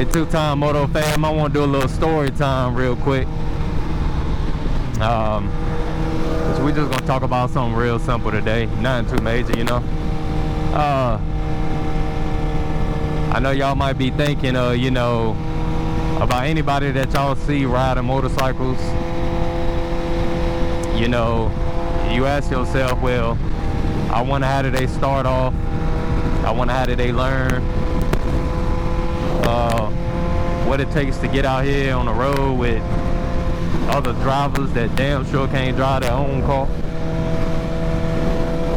Hey, two-time Moto fam, I want to do a little story time real quick. So we just gonna talk about something real simple today, nothing too major, you know. I know y'all might be thinking, you know, about anybody that y'all see riding motorcycles. You know, you ask yourself, well, I wonder how did they start off? I wonder how did they learn? What it takes to get out here on the road with other drivers that damn sure can't drive their own car.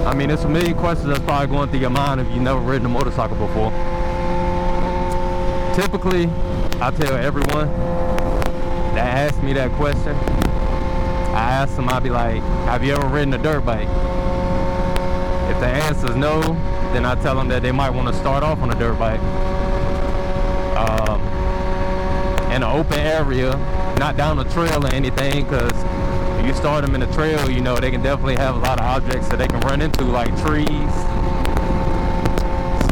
I mean, there's a million questions that's probably going through your mind if you've never ridden a motorcycle before. Typically, I tell everyone that asks me that question, I ask them, I'll be like, have you ever ridden a dirt bike? If the answer is no, then I tell them that they might want to start off on a dirt bike. In an open area, not down a trail or anything, because if you start them in a trail, you know, they can definitely have a lot of objects that they can run into, like trees,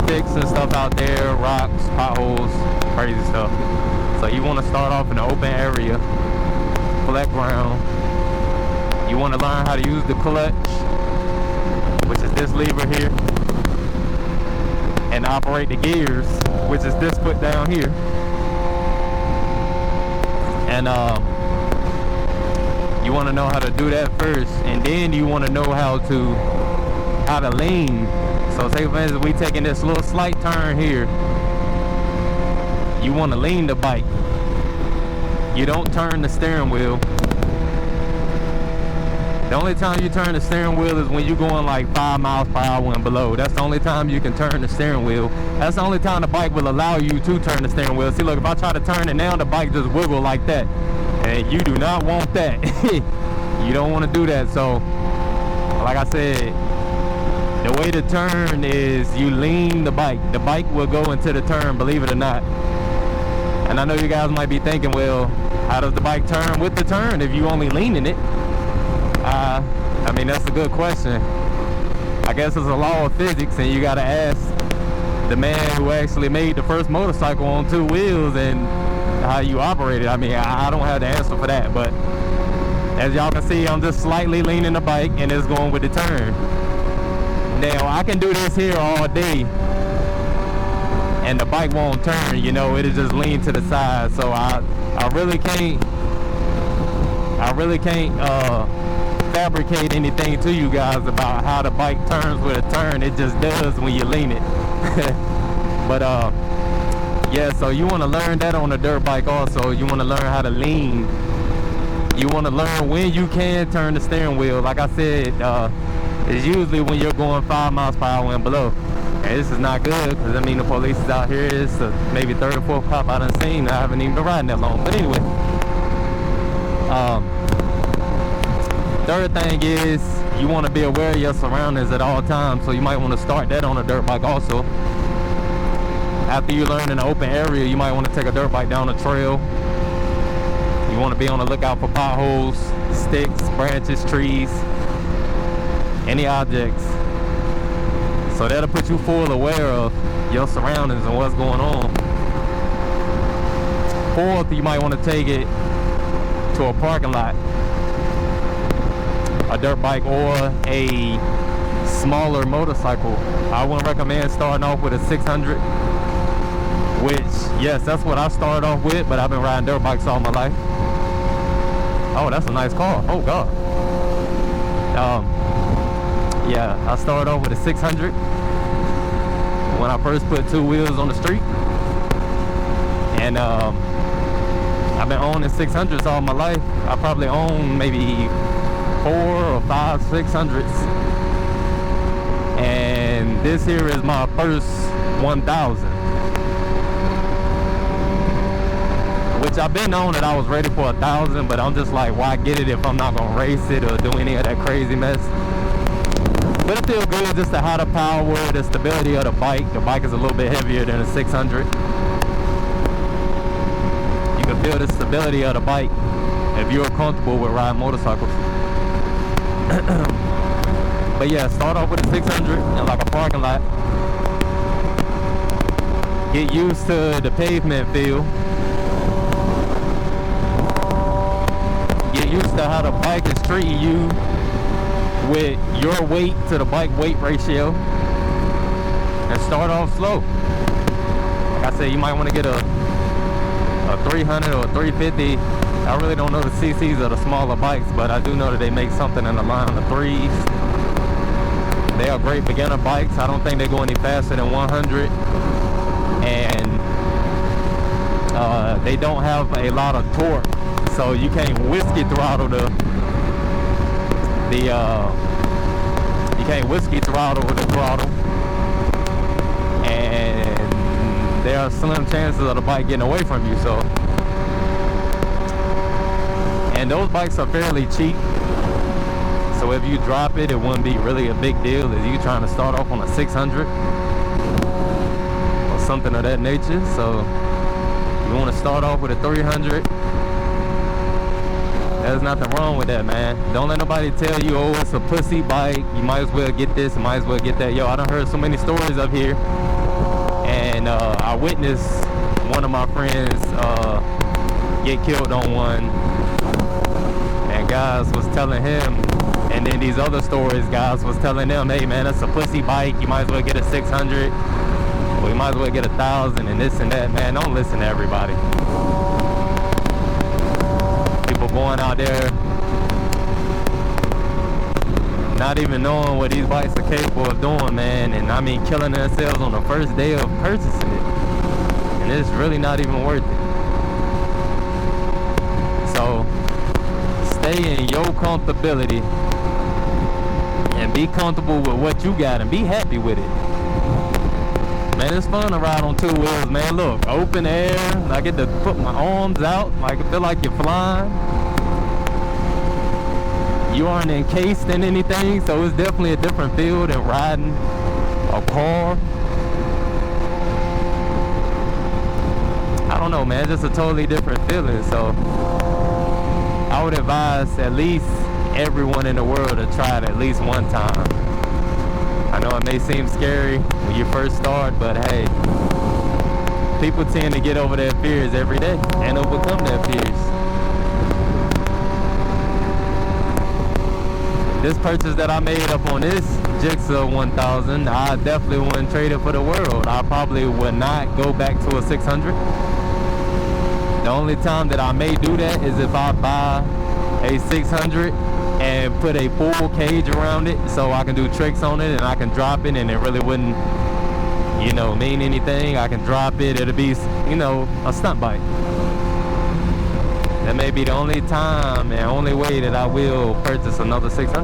sticks and stuff out there, rocks, potholes, crazy stuff. So you want to start off in an open area, flat ground. You want to learn how to use the clutch, which is this lever here, and operate the gears, which is this foot down here. And you want to know how to do that first, and then you want to know how to lean. So say for instance, we taking this little slight turn here. You want to lean the bike. You don't turn the steering wheel. The only time you turn the steering wheel is when you're going like 5 miles per hour and below. That's the only time you can turn the steering wheel. That's the only time the bike will allow you to turn the steering wheel. See, look, if I try to turn it now, the bike just wiggle like that. And you do not want that. You don't want to do that. So, like I said, the way to turn is you lean the bike. The bike will go into the turn, believe it or not. And I know you guys might be thinking, well, how does the bike turn with the turn if you only leaning it? I mean, that's a good question. I guess it's a law of physics, and you gotta ask the man who actually made the first motorcycle on 2 wheels and how you operate it. I mean, I don't have the answer for that, but as y'all can see, I'm just slightly leaning the bike and it's going with the turn. Now, I can do this here all day and the bike won't turn, you know, it'll just lean to the side. So I really can't fabricate anything to you guys about how the bike turns with a turn. It just does when you lean it. But yeah, so you want to learn that on a dirt bike also. You want to learn how to lean. You want to learn when you can turn the steering wheel. Like I said, it's usually when you're going 5 miles per hour and below. And this is not good, because I mean the police is out here. It's maybe third or fourth cop I done seen. I haven't even been riding that long. But anyway, third thing is you want to be aware of your surroundings at all times. So you might want to start that on a dirt bike also. After you learn in an open area, you might want to take a dirt bike down a trail. You want to be on the lookout for potholes, sticks, branches, trees, any objects. So that'll put you full aware of your surroundings and what's going on. Fourth, you might want to take it to a parking lot. A dirt bike or a smaller motorcycle. I wouldn't recommend starting off with a 600, which, yes, that's what I started off with, but I've been riding dirt bikes all my life. Oh, that's a nice car. Oh, God. Yeah, I started off with a 600 when I first put 2 wheels on the street. And I've been owning 600s all my life. I probably own maybe 4 or 5 600s, and this here is my first 1000, which I've been on it. I was ready for 1,000, but I'm just like, why get it if I'm not gonna race it or do any of that crazy mess? But it feels good just to have the power, the stability of the bike. The bike is a little bit heavier than a 600. You can feel the stability of the bike if you're comfortable with riding motorcycles. But yeah, start off with a 600 in like a parking lot. Get used to the pavement feel. Get used to how the bike is treating you with your weight to the bike weight ratio. And start off slow. Like I said, you might want to get a 300 or a 350. I really don't know the CCs of the smaller bikes, but I do know that they make something in the line of 3s. They are great beginner bikes. I don't think they go any faster than 100. And they don't have a lot of torque, so you can't whiskey throttle you can't whiskey throttle with the throttle. And there are slim chances of the bike getting away from you. So, and those bikes are fairly cheap, so if you drop it, it wouldn't be really a big deal if you trying to start off on a 600 or something of that nature. So you want to start off with a 300. There's nothing wrong with that, man. Don't let nobody tell you, oh, it's a pussy bike, you might as well get this, you might as well get that. Yo, I done heard so many stories up here, and I witnessed one of my friends get killed on one, and guys was telling him, and then these other stories, guys was telling them, hey man, that's a pussy bike, you might as well get a 600, or you might as well get 1,000, and this and that. Man, don't listen to everybody. People going out there not even knowing what these bikes are capable of doing, man, and I mean killing themselves on the first day of purchasing it, and it's really not even worth it. So stay in your comfortability and be comfortable with what you got and be happy with it. Man, it's fun to ride on 2 wheels, man. Look, open air, I get to put my arms out, like I feel like you're flying. You aren't encased in anything, so it's definitely a different feel than riding a car. I don't know, man, just a totally different feeling. So I would advise at least everyone in the world to try it at least one time. I know it may seem scary when you first start, but hey, people tend to get over their fears every day and overcome their fears. This purchase that I made up on this Jigsaw 1000, I definitely wouldn't trade it for the world. I probably would not go back to a 600. The only time that I may do that is if I buy a 600 and put a full cage around it so I can do tricks on it and I can drop it and it really wouldn't, you know, mean anything. I can drop it, it'll be, you know, a stunt bike. That may be the only time and only way that I will purchase another 600.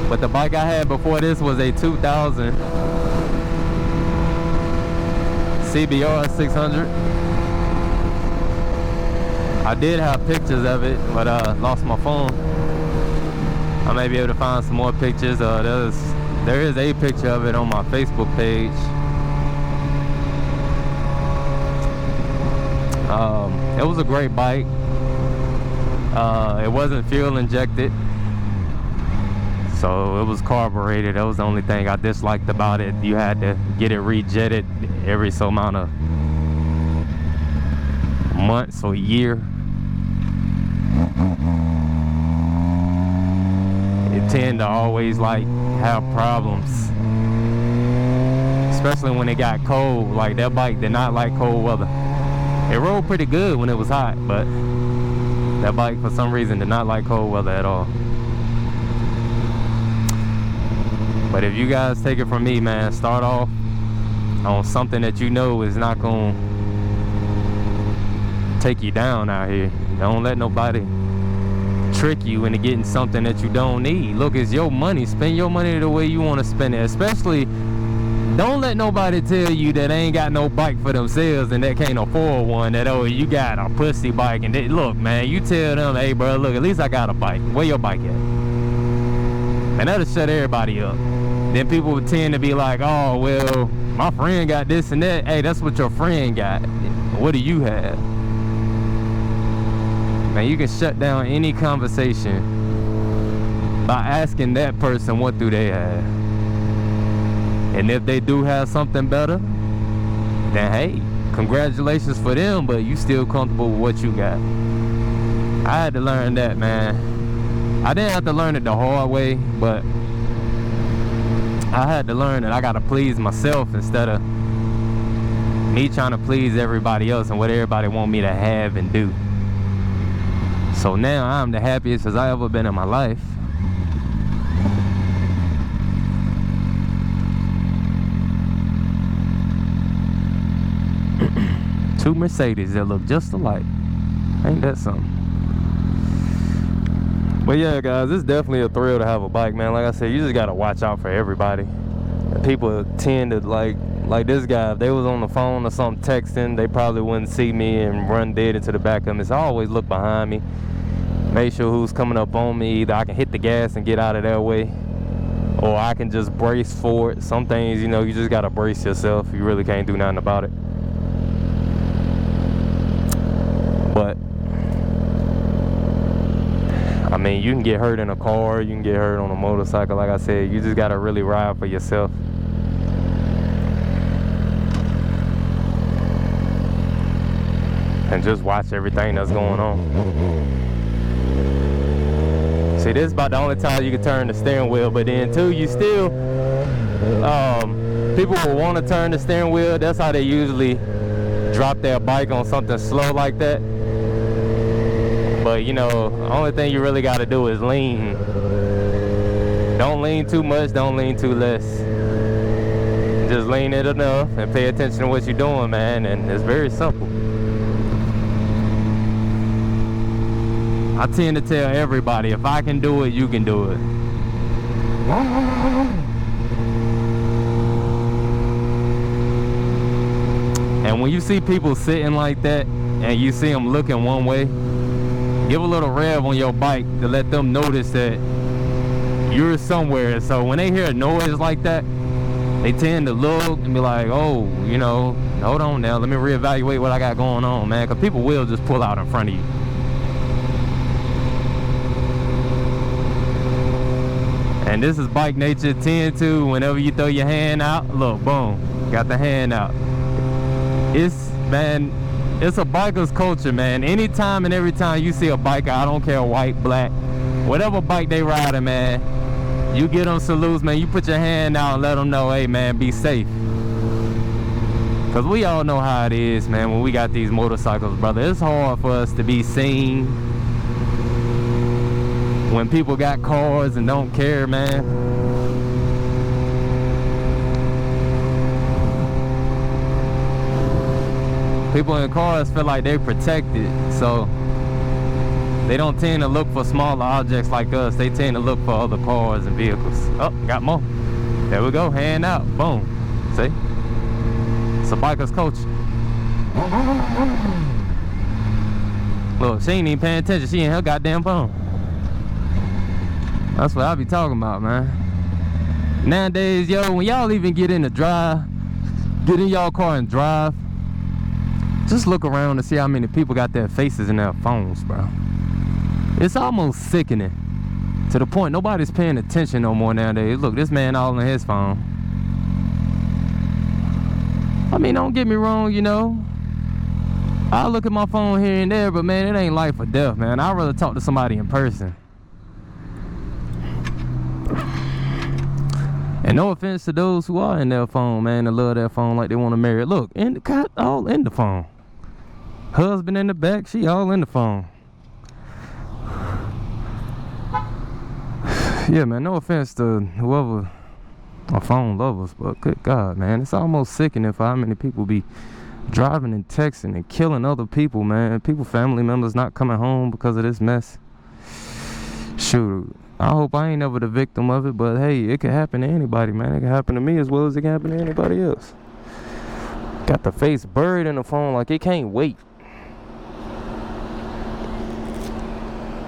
But the bike I had before this was a 2000 CBR 600. I did have pictures of it, but I lost my phone. I may be able to find some more pictures. There is a picture of it on my Facebook page. It was a great bike. It wasn't fuel injected, so it was carbureted. That was the only thing I disliked about it. You had to get it rejetted every so amount of months or year. It tend to always like have problems, especially when it got cold. Like that bike did not like cold weather. It rode pretty good when it was hot, but that bike for some reason did not like cold weather at all. But if you guys take it from me, man, start off on something that you know is not gonna take you down out here. Don't let nobody trick you into getting something that you don't need. Look, it's your money. Spend your money the way you want to spend it. Especially, don't let nobody tell you that they ain't got no bike for themselves and they can't afford one, that, oh, you got a pussy bike. And they, look, man, you tell them, hey, bro, look, at least I got a bike. Where your bike at? And that'll shut everybody up. Then people would tend to be like, oh, well, my friend got this and that. Hey, that's what your friend got. What do you have? Man, you can shut down any conversation by asking that person what do they have. And if they do have something better, then hey, congratulations for them, but you still comfortable with what you got. I had to learn that, man. I didn't have to learn it the hard way, but I had to learn that I gotta please myself instead of me trying to please everybody else and what everybody want me to have and do. So now I'm the happiest as I ever been in my life. Two Mercedes that look just alike. Ain't that something? But yeah, guys, it's definitely a thrill to have a bike, man. Like I said, you just gotta watch out for everybody. People tend to like this guy, if they was on the phone or something texting, they probably wouldn't see me and run dead into the back of me. So I always look behind me, make sure who's coming up on me. Either I can hit the gas and get out of their way, or I can just brace for it. Some things, you know, you just gotta brace yourself. You really can't do nothing about it. But I mean, you can get hurt in a car, you can get hurt on a motorcycle. Like I said, you just gotta really ride for yourself. And just watch everything that's going on. See, this is about the only time you can turn the steering wheel, but then too, you still, people will want to turn the steering wheel. That's how they usually drop their bike on something slow like that. But you know, the only thing you really got to do is lean. Don't lean too much, don't lean too less. Just lean it enough and pay attention to what you're doing, man, and it's very simple. I tend to tell everybody, if I can do it, you can do it. And when you see people sitting like that, and you see them looking one way, give a little rev on your bike to let them notice that you're somewhere. So when they hear a noise like that, they tend to look and be like, oh, you know, hold on now, let me reevaluate what I got going on, man. Because people will just pull out in front of you. And this is bike nature. Tend to, whenever you throw your hand out, look, boom, got the hand out. It's, man, it's a biker's culture, man. Anytime and every time you see a biker, I don't care, white, black, whatever bike they riding, man, you get them salutes, man. You put your hand out and let them know, hey, man, be safe. Because we all know how it is, man, when we got these motorcycles, brother. It's hard for us to be seen when people got cars and don't care, man. People in cars feel like they're protected, so they don't tend to look for smaller objects like us. They tend to look for other cars and vehicles. Oh, got more. There we go, hand out, boom. See? It's a biker's culture. Look, she ain't even paying attention. She in her goddamn phone. That's what I be talking about, man. Nowadays, yo, when y'all even get in the drive, get in y'all car and drive, just look around to see how many people got their faces in their phones, bro. It's almost sickening to the point nobody's paying attention no more nowadays. Look, this man all on his phone. I mean, don't get me wrong, you know, I look at my phone here and there, but man, it ain't life or death, man. I'd rather talk to somebody in person. And no offense to those who are in their phone, man, and love their phone like they want to marry it. Look, in the cat, all in the phone. Husband in the back, she all in the phone. Yeah, man, no offense to whoever are phone lovers, but good God, man, it's almost sickening for how many people be driving and texting and killing other people, man. People, family members not coming home because of this mess. Shoot, I hope I ain't never the victim of it, but hey, it can happen to anybody, man. It can happen to me as well as it can happen to anybody else. Got the face buried in the phone like it can't wait.